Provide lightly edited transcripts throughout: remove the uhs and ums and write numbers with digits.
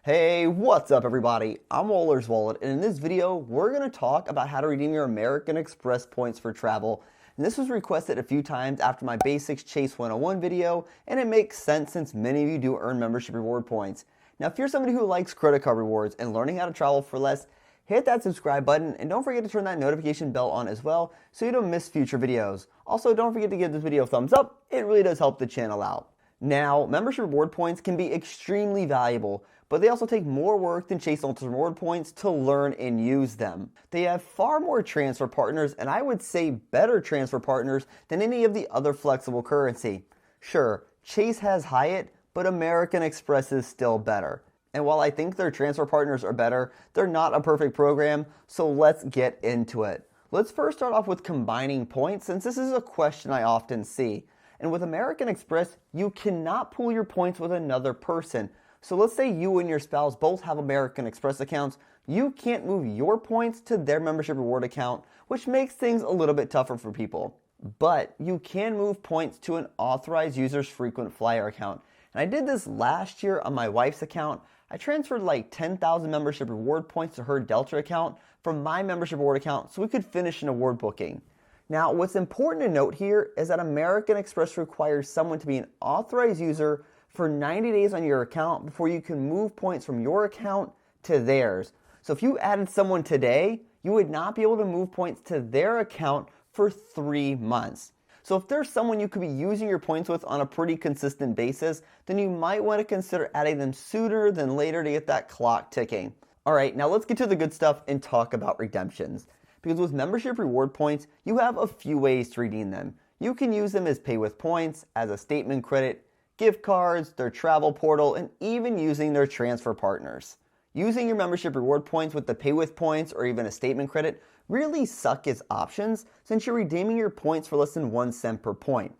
Hey, what's up everybody? I'm Waller's Wallet, and in this video, we're going to talk about how to redeem your American Express points for travel. And this was requested a few times after my Basics Chase 101 video, and it makes sense since many of you do earn membership reward points. Now, if you're somebody who likes credit card rewards and learning how to travel for less, hit that subscribe button and don't forget to turn that notification bell on as well so you don't miss future videos. Also, don't forget to give this video a thumbs up. It really does help the channel out. Now, membership reward points can be extremely valuable, but they also take more work than Chase Ultimate Reward points to learn and use them. They have far more transfer partners, and I would say better transfer partners than any of the other flexible currency. Sure, Chase has Hyatt, but American Express is still better. And while I think their transfer partners are better, they're not a perfect program, so let's get into it. Let's first start off with combining points, since this is a question I often see. And with American Express, you cannot pool your points with another person. So let's say you and your spouse both have American Express accounts. You can't move your points to their membership reward account, which makes things a little bit tougher for people. But you can move points to an authorized user's frequent flyer account. And I did this last year on my wife's account. I transferred like 10,000 membership reward points to her Delta account from my membership reward account so we could finish an award booking. Now, what's important to note here is that American Express requires someone to be an authorized user for 90 days on your account before you can move points from your account to theirs. So if you added someone today, you would not be able to move points to their account for 3 months. So if there's someone you could be using your points with on a pretty consistent basis, then you might want to consider adding them sooner than later to get that clock ticking. All right, now let's get to the good stuff and talk about redemptions. Because with membership reward points, you have a few ways to redeem them. You can use them as pay with points, as a statement credit, gift cards, their travel portal, and even using their transfer partners. Using your membership reward points with the pay with points or even a statement credit really suck as options since you're redeeming your points for less than 1 cent per point.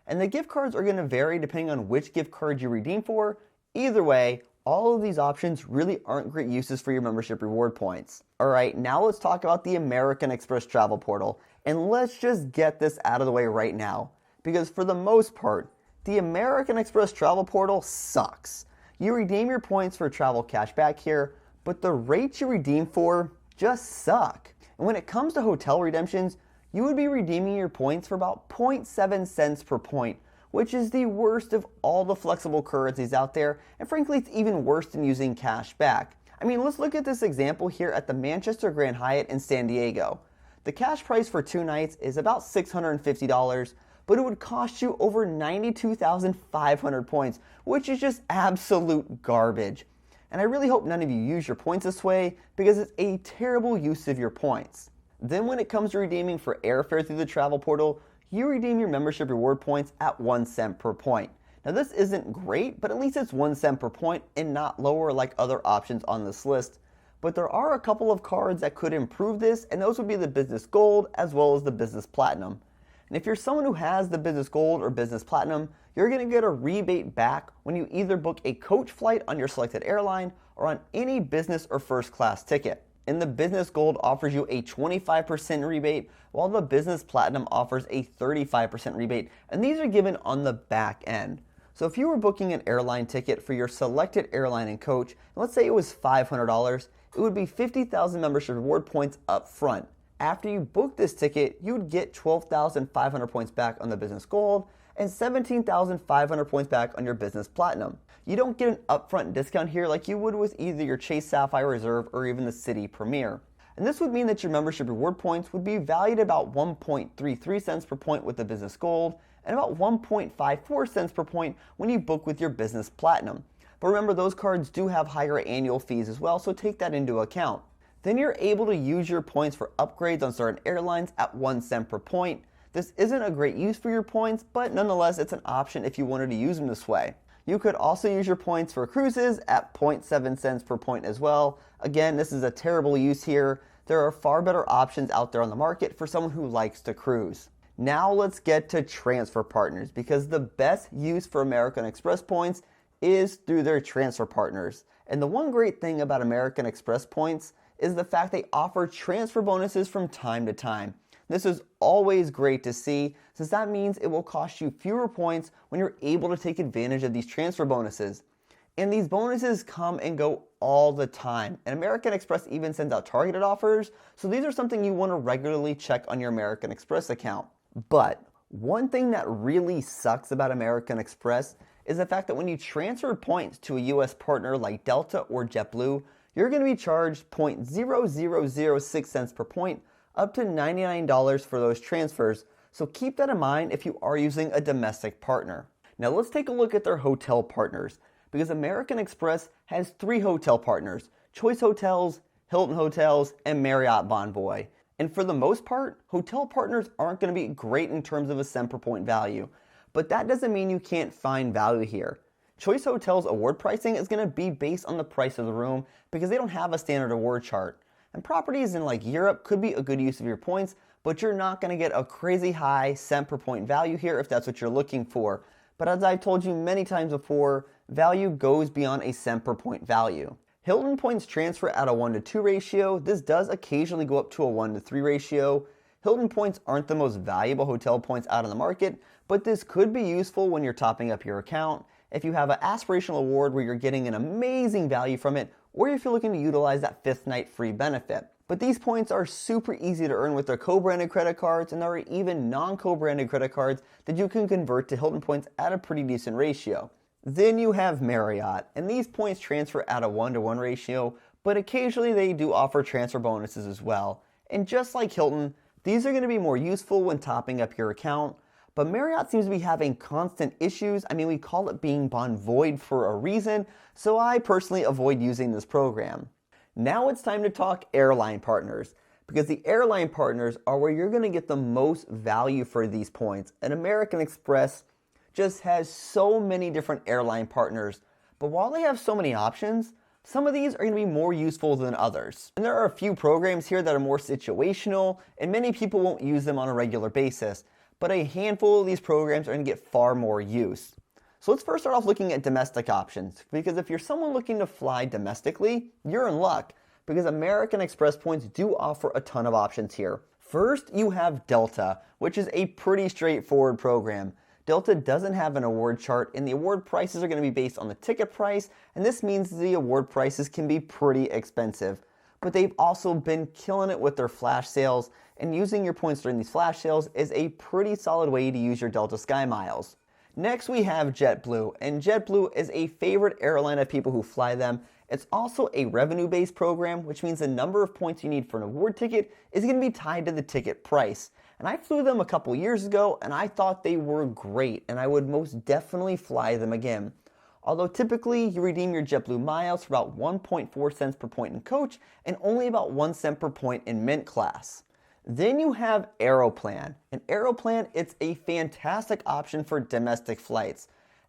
And the gift cards are going to vary depending on which gift card you redeem for. Either way, all of these options really aren't great uses for your membership reward points. Alright, now let's talk about the American Express travel portal. And let's just get this out of the way right now. Because for the most part, the American Express travel portal sucks. You redeem your points for travel cash back here, but the rates you redeem for just suck. And when it comes to hotel redemptions, you would be redeeming your points for about 0.7 cents per point, which is the worst of all the flexible currencies out there, and frankly it's even worse than using cash back. I mean, let's look at this example here at the Manchester Grand Hyatt in San Diego. The cash price for 2 nights is about $650, but it would cost you over 92,500 points, which is just absolute garbage. And I really hope none of you use your points this way because it's a terrible use of your points. Then when it comes to redeeming for airfare through the travel portal, you redeem your membership reward points at 1 cent per point. Now this isn't great, but at least it's 1 cent per point and not lower like other options on this list. But there are a couple of cards that could improve this, and those would be the Business Gold as well as the Business Platinum. And if you're someone who has the Business Gold or Business Platinum, you're going to get a rebate back when you either book a coach flight on your selected airline or on any business or first class ticket. And the Business Gold offers you a 25% rebate, while the Business Platinum offers a 35% rebate, and these are given on the back end. So if you were booking an airline ticket for your selected airline and coach, and let's say it was $500, it would be 50,000 membership reward points up front. After you book this ticket, you would get 12,500 points back on the Business Gold and 17,500 points back on your Business Platinum. You don't get an upfront discount here like you would with either your Chase Sapphire Reserve or even the City Premier. And this would mean that your membership reward points would be valued about 1.33 cents per point with the Business Gold and about 1.54 cents per point when you book with your Business Platinum. But remember, those cards do have higher annual fees as well, so take that into account. Then you're able to use your points for upgrades on certain airlines at 1 cent per point. This isn't a great use for your points, but nonetheless it's an option if you wanted to use them this way. You could also use your points for cruises at 0.7 cents per point as well. Again, this is a terrible use here. There are far better options out there on the market for someone who likes to cruise. Now let's get to transfer partners, because the best use for American Express points is through their transfer partners. And the one great thing about American Express points is the fact they offer transfer bonuses from time to time. This is always great to see, since that means it will cost you fewer points when you're able to take advantage of these transfer bonuses. And these bonuses come and go all the time. And American Express even sends out targeted offers, so these are something you want to regularly check on your American Express account. But one thing that really sucks about American Express is the fact that when you transfer points to a US partner like Delta or JetBlue, you're going to be charged 0.0006 cents per point, up to $99 for those transfers. So keep that in mind if you are using a domestic partner. Now let's take a look at their hotel partners, because American Express has 3 hotel partners: Choice Hotels, Hilton Hotels, and Marriott Bonvoy. And for the most part, hotel partners aren't going to be great in terms of a cent per point value. But that doesn't mean you can't find value here. Choice Hotels award pricing is going to be based on the price of the room because they don't have a standard award chart. And properties in like Europe could be a good use of your points, but you're not going to get a crazy high cent per point value here if that's what you're looking for. But as I've told you many times before, value goes beyond a cent per point value. Hilton points transfer at a 1-to-2 ratio. This does occasionally go up to a 1-to-3 ratio. Hilton points aren't the most valuable hotel points out on the market, but this could be useful when you're topping up your account, if you have an aspirational award where you're getting an amazing value from it, or if you're looking to utilize that 5th night free benefit. But these points are super easy to earn with their co-branded credit cards, and there are even non-co-branded credit cards that you can convert to Hilton points at a pretty decent ratio. Then you have Marriott, and these points transfer at a 1-to-1 ratio, but occasionally they do offer transfer bonuses as well. And just like Hilton, these are going to be more useful when topping up your account, but Marriott seems to be having constant issues. I mean, we call it being bonvoid for a reason, so I personally avoid using this program. Now it's time to talk airline partners, because the airline partners are where you're going to get the most value for these points. And American Express just has so many different airline partners, but while they have so many options, some of these are going to be more useful than others. And there are a few programs here that are more situational, and many people won't use them on a regular basis, but a handful of these programs are going to get far more use. So let's first start off looking at domestic options, because if you're someone looking to fly domestically, you're in luck, because American Express points do offer a ton of options here. First, you have Delta, which is a pretty straightforward program. Delta doesn't have an award chart, and the award prices are going to be based on the ticket price, and this means the award prices can be pretty expensive. But they've also been killing it with their flash sales, and using your points during these flash sales is a pretty solid way to use your Delta Sky Miles. Next we have JetBlue, and JetBlue is a favorite airline of people who fly them. It's also a revenue-based program, which means the number of points you need for an award ticket is going to be tied to the ticket price. And I flew them a couple years ago, and I thought they were great, and I would most definitely fly them again. Although typically you redeem your JetBlue miles for about 1.4 cents per point in coach and only about 1 cent per point in mint class. Then you have Aeroplan. And Aeroplan, it's a fantastic option for domestic flights.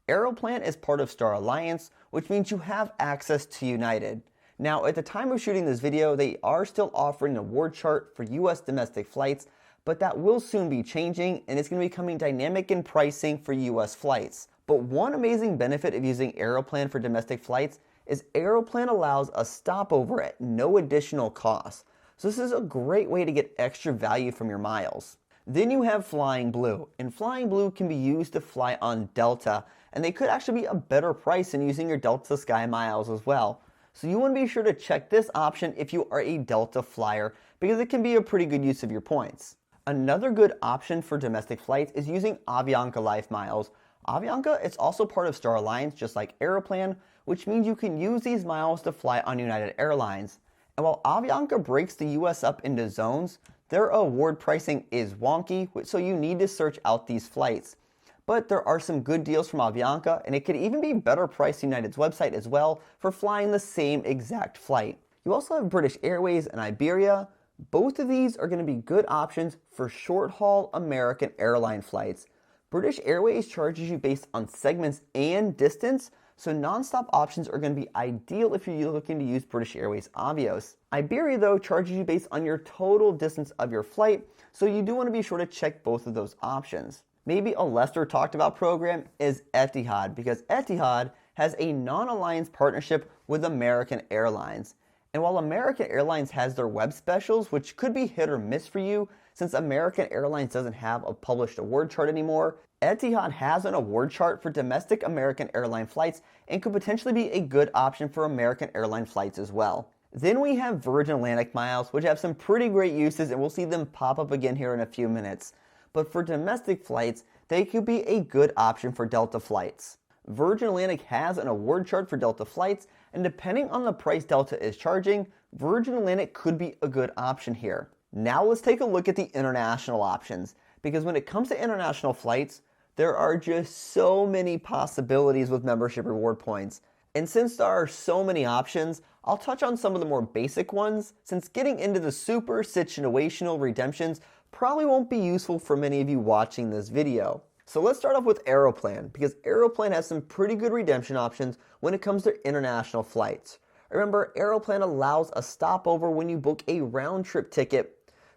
Aeroplan is part of Star Alliance, which means you have access to United. Now, at the time of shooting this video, they are still offering an award chart for US domestic flights, but that will soon be changing, and it's going to be becoming dynamic in pricing for US flights. But one amazing benefit of using Aeroplan for domestic flights is Aeroplan allows a stopover at no additional cost. So this is a great way to get extra value from your miles. Then you have Flying Blue, and Flying Blue can be used to fly on Delta, and they could actually be a better price than using your Delta Sky Miles as well. So you want to be sure to check this option if you are a Delta flyer, because it can be a pretty good use of your points. Another good option for domestic flights is using Avianca Life Miles. Avianca is also part of Star Alliance, just like Aeroplan, which means you can use these miles to fly on United Airlines. And while Avianca breaks the US up into zones, their award pricing is wonky, so you need to search out these flights. But there are some good deals from Avianca, and it could even be better priced than United's website as well for flying the same exact flight. You also have British Airways and Iberia. Both of these are going to be good options for short-haul American airline flights. British Airways charges you based on segments and distance, so non-stop options are going to be ideal if you're looking to use British Airways Avios. Iberia, though, charges you based on your total distance of your flight, so you do want to be sure to check both of those options. Maybe a lesser talked about program is Etihad, because Etihad has a non-alliance partnership with American Airlines. And while American Airlines has their web specials, which could be hit or miss for you, since American Airlines doesn't have a published award chart anymore, Etihad has an award chart for domestic American airline flights and could potentially be a good option for American airline flights as well. Then we have Virgin Atlantic miles, which have some pretty great uses, and we'll see them pop up again here in a few minutes. But for domestic flights, they could be a good option for Delta flights. Virgin Atlantic has an award chart for Delta flights, and depending on the price Delta is charging, Virgin Atlantic could be a good option here. Now let's take a look at the international options, because when it comes to international flights, there are just so many possibilities with membership reward points. And since there are so many options, I'll touch on some of the more basic ones, since getting into the super situational redemptions probably won't be useful for many of you watching this video. So let's start off with Aeroplan, because Aeroplan has some pretty good redemption options when it comes to international flights. Remember, Aeroplan allows a stopover when you book a round-trip ticket.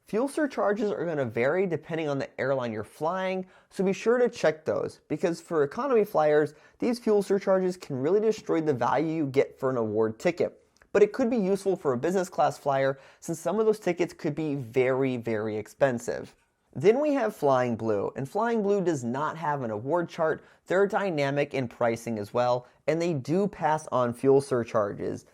Fuel surcharges are going to vary depending on the airline you're flying, so be sure to check those, because for economy flyers, these fuel surcharges can really destroy the value you get for an award ticket. But it could be useful for a business class flyer, since some of those tickets could be very, very expensive. Then we have Flying Blue, and Flying Blue does not have an award chart. They're dynamic in pricing as well, and they do pass on fuel surcharges.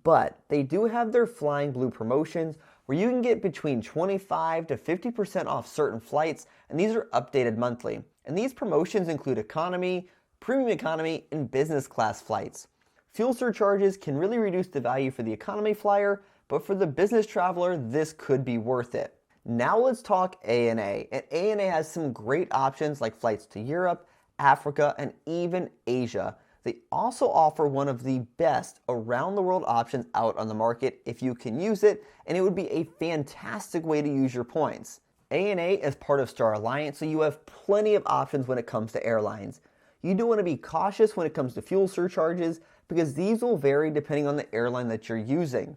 But they do have their Flying Blue promotions, where you can get between 25 to 50% off certain flights, and these are updated monthly. And these promotions include economy, premium economy, and business class flights. Fuel surcharges can really reduce the value for the economy flyer, but for the business traveler, this could be worth it. Now let's talk ANA, and ANA has some great options like flights to Europe, Africa, and even Asia. They also offer one of the best around-the-world options out on the market if you can use it, and it would be a fantastic way to use your points. ANA is part of Star Alliance, so you have plenty of options when it comes to airlines. You do want to be cautious when it comes to fuel surcharges, because these will vary depending on the airline that you're using.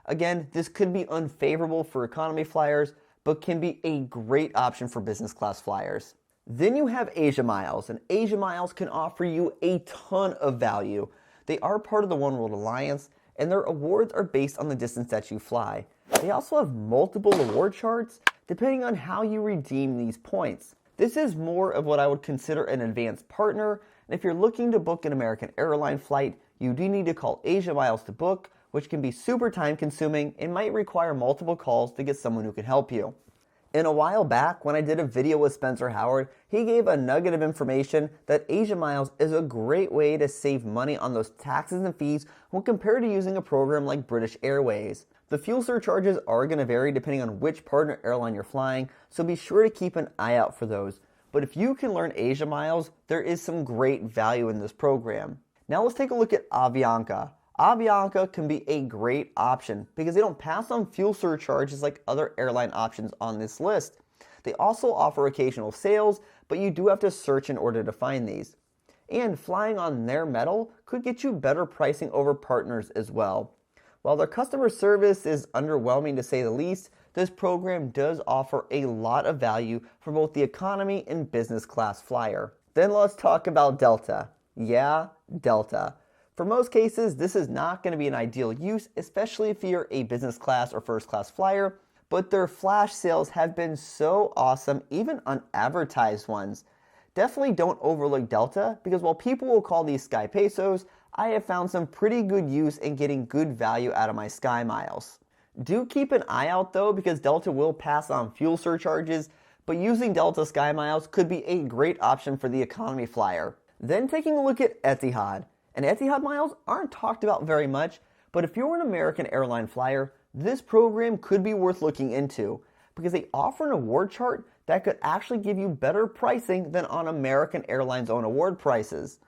Again, this could be unfavorable for economy flyers, but can be a great option for business class flyers. Then you have Asia Miles, and Asia Miles can offer you a ton of value. They are part of the One World Alliance, and their awards are based on the distance that you fly. They also have multiple award charts depending on how you redeem these points. This is more of what I would consider an advanced partner, and if you're looking to book an American airline flight, you do need to call Asia Miles to book, which can be super time consuming and might require multiple calls to get someone who can help you. And a while back, when I did a video with Spencer Howard, he gave a nugget of information that Asia Miles is a great way to save money on those taxes and fees when compared to using a program like British Airways. The fuel surcharges are going to vary depending on which partner airline you're flying, so be sure to keep an eye out for those. But if you can learn Asia Miles, there is some great value in this program. Now let's take a look at Avianca. Avianca can be a great option because they don't pass on fuel surcharges like other airline options on this list. They also offer occasional sales, but you do have to search in order to find these. And flying on their metal could get you better pricing over partners as well. While their customer service is underwhelming to say the least, this program does offer a lot of value for both the economy and business class flyer. Then let's talk about Delta. Yeah, Delta. For most cases, this is not going to be an ideal use, especially if you're a business class or first class flyer, but their flash sales have been so awesome, even unadvertised ones. Definitely don't overlook Delta, because while people will call these Sky Pesos, I have found some pretty good use in getting good value out of my Sky Miles. Do keep an eye out though, because Delta will pass on fuel surcharges, but using Delta Sky Miles could be a great option for the economy flyer. Then taking a look at Etihad. And Etihad miles aren't talked about very much, but if you're an American airline flyer, this program could be worth looking into because they offer an award chart that could actually give you better pricing than on American Airlines' own award prices.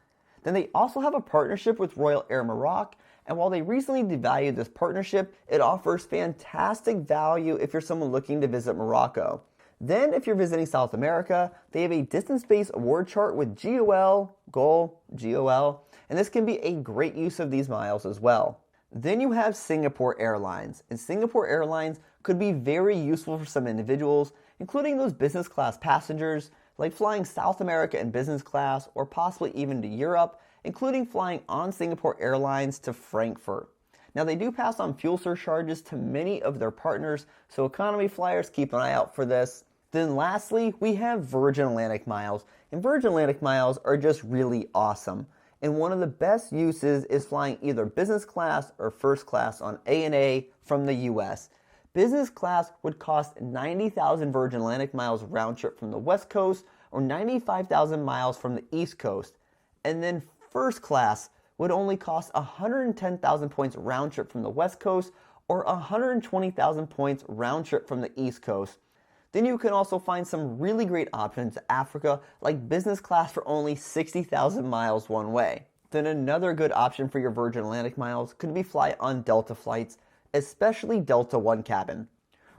Then they also have a partnership with Royal Air Maroc, and while they recently devalued this partnership, it offers fantastic value if you're someone looking to visit Morocco. Then if you're visiting South America, they have a distance-based award chart with GOL, and this can be a great use of these miles as well. Then you have Singapore Airlines, and Singapore Airlines could be very useful for some individuals, including those business class passengers, like flying South America in business class or possibly even to Europe, including flying on Singapore Airlines to Frankfurt. Now they do pass on fuel surcharges to many of their partners, so economy flyers keep an eye out for this. Then lastly, we have Virgin Atlantic miles. And Virgin Atlantic miles are just really awesome. And one of the best uses is flying either business class or first class on ANA from the US. Business class would cost 90,000 Virgin Atlantic miles round trip from the West Coast or 95,000 miles from the East Coast. And then first class would only cost 110,000 points round trip from the West Coast or 120,000 points round trip from the East Coast. Then you can also find some really great options to Africa, like business class for only 60,000 miles one way. Then another good option for your Virgin Atlantic miles could be fly on Delta flights, especially Delta One cabin.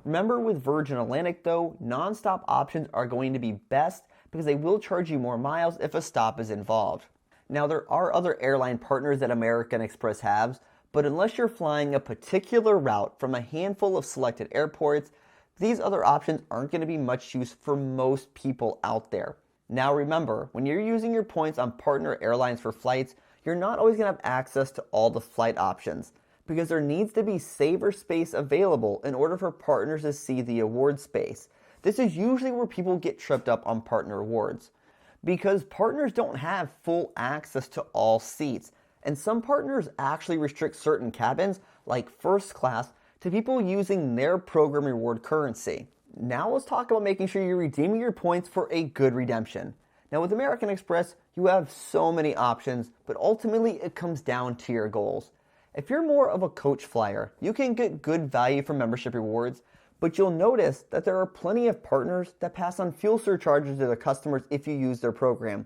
Remember, with Virgin Atlantic though, non-stop options are going to be best because they will charge you more miles if a stop is involved. Now, there are other airline partners that American Express has, but unless you're flying a particular route from a handful of selected airports, these other options aren't going to be much use for most people out there. Now remember, when you're using your points on partner airlines for flights, you're not always going to have access to all the flight options because there needs to be saver space available in order for partners to see the award space. This is usually where people get tripped up on partner awards because partners don't have full access to all seats, and some partners actually restrict certain cabins, like first class, to people using their program reward currency. Now let's talk about making sure you're redeeming your points for a good redemption. Now with American Express, you have so many options, but ultimately it comes down to your goals. If you're more of a coach flyer, you can get good value from membership rewards, but you'll notice that there are plenty of partners that pass on fuel surcharges to their customers if you use their program.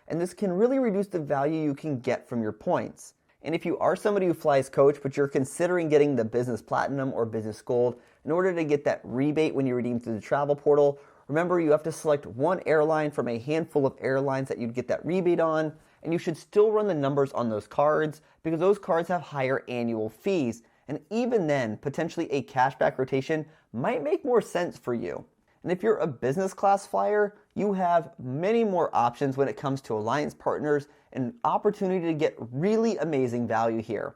And this can really reduce the value you can get from your points. And if you are somebody who flies coach, but you're considering getting the business platinum or business gold, in order to get that rebate when you redeem through the travel portal, remember you have to select one airline from a handful of airlines that you'd get that rebate on, and you should still run the numbers on those cards because those cards have higher annual fees. And even then, potentially a cashback rotation might make more sense for you. And if you're a business class flyer, you have many more options when it comes to alliance partners and opportunity to get really amazing value here.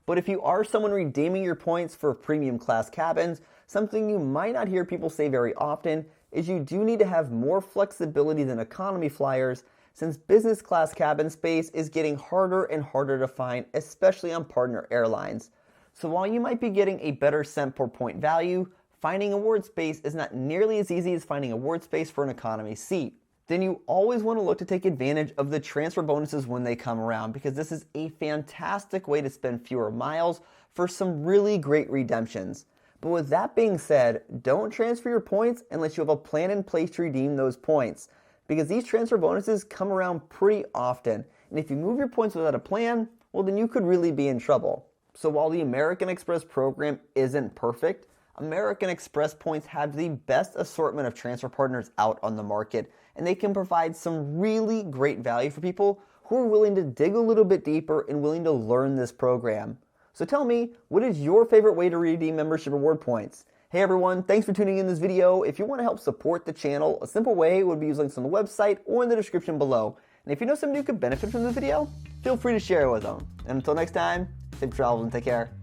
But if you are someone redeeming your points for premium class cabins, something you might not hear people say very often is you do need to have more flexibility than economy flyers, since business class cabin space is getting harder and harder to find, especially on partner airlines. So while you might be getting a better cent per point value, finding award space is not nearly as easy as finding award space for an economy seat. Then you always want to look to take advantage of the transfer bonuses when they come around, because this is a fantastic way to spend fewer miles for some really great redemptions. But with that being said, don't transfer your points unless you have a plan in place to redeem those points, because these transfer bonuses come around pretty often. And if you move your points without a plan, well, then you could really be in trouble. So while the American Express program isn't perfect, American Express points have the best assortment of transfer partners out on the market, and they can provide some really great value for people who are willing to dig a little bit deeper and willing to learn this program. So tell me, what is your favorite way to redeem membership reward points? Hey everyone, thanks for tuning in this video. If you want to help support the channel, a simple way would be using links on the website or in the description below. And if you know somebody who could benefit from this video, feel free to share it with them. And until next time, safe travels and take care.